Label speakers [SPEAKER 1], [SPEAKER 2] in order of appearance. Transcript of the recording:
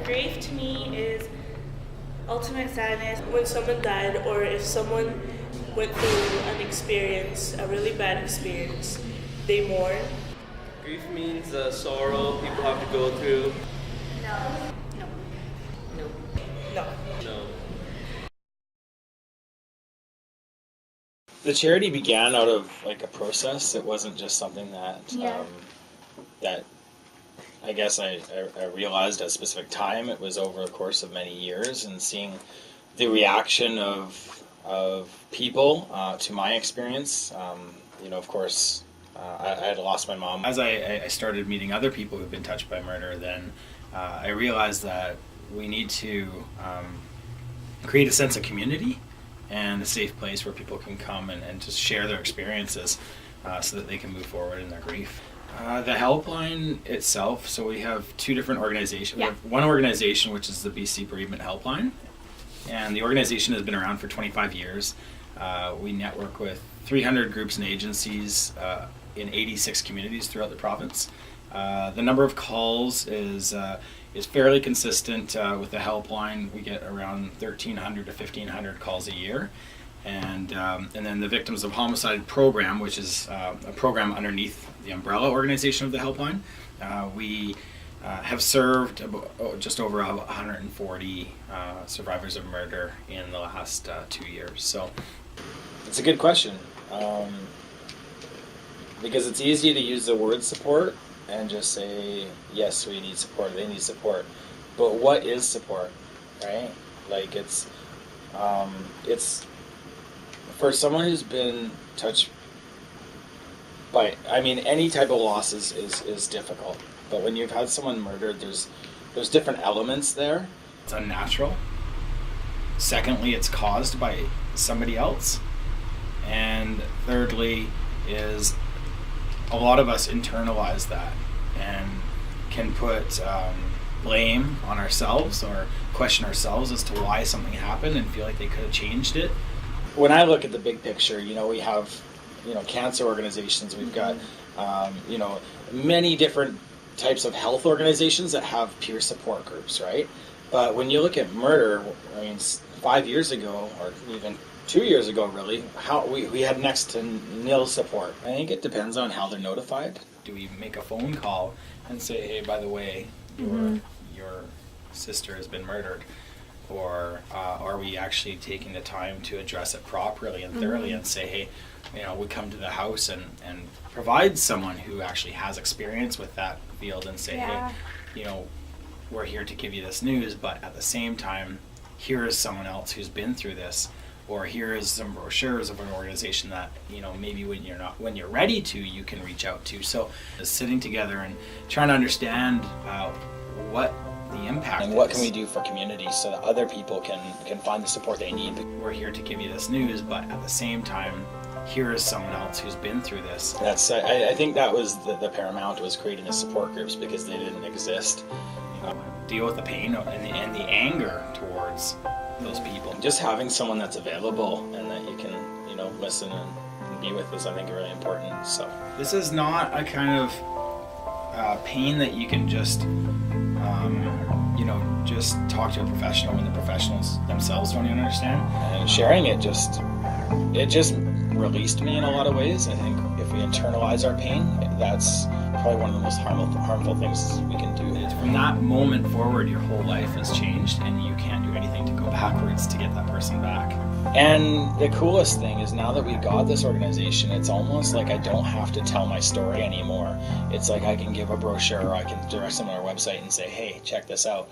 [SPEAKER 1] Grief to me is ultimate sadness. When someone died, or if someone went through an experience, a really bad experience, they mourn.
[SPEAKER 2] Grief means sorrow people have to go through.
[SPEAKER 1] No.
[SPEAKER 2] No.
[SPEAKER 3] The charity began out of like a process. It wasn't just something that that I guess I realized at a specific time. It was over the course of many years, and seeing the reaction of people to my experience. Of course, I had lost my mom. As I started meeting other people who've been touched by murder, then I realized that we need to create a sense of community and a safe place where people can come and just share their experiences so that they can move forward in their grief. The helpline itself, so we have two different organizations. We have one organization, which is the BC Bereavement Helpline, and the organization has been around for 25 years. We network with 300 groups and agencies in 86 communities throughout the province. The number of calls is fairly consistent with the helpline. We get around 1,300 to 1,500 calls a year. And then the Victims of Homicide program, which is a program underneath the umbrella organization of the helpline. We have served just over 140 survivors of murder in the last 2 years. So it's a good question, because it's easy to use the word support and just say, yes, we need support, they need support. But what is support, right? Like it's for someone who's been touched by, any type of loss is difficult. But when you've had someone murdered, there's different elements there. It's unnatural. Secondly, it's caused by somebody else. And thirdly is a lot of us internalize that and can put blame on ourselves or question ourselves as to why something happened and feel like they could have changed it. When I look at the big picture, we have, cancer organizations, we've got, many different types of health organizations that have peer support groups, right? But when you look at murder, 5 years ago, or even 2 years ago, really, we had next to nil support. I think it depends on how they're notified. Do we make a phone call and say, hey, by the way, your sister has been murdered? Or are we actually taking the time to address it properly and thoroughly and say, hey, we come to the house and provide someone who actually has experience with that field and say, hey, we're here to give you this news, but at the same time, here is someone else who's been through this, or here is some brochures of an organization that, maybe when you're ready to, you can reach out to. So sitting together and trying to understand what the impact and what can we do for communities so that other people can find the support they need. We're here to give you this news, but at the same time, here is someone else who's been through this. I think that was the paramount, was creating the support groups, because they didn't exist. Deal with the pain and the anger towards those people. Just having someone that's available and that you can, listen and be with is, I think, really important. So this is not a kind of pain that you can just just talk to a professional when the professionals themselves don't even understand. And sharing it just released me in a lot of ways. I think if we internalize our pain, that's probably one of the most harmful things we can do. From that moment forward, your whole life has changed, and you can't do anything to go backwards to get that person back. And the coolest thing is, now that we got this organization, it's almost like I don't have to tell my story anymore. It's like I can give a brochure, or I can direct them on our website and say, hey, check this out.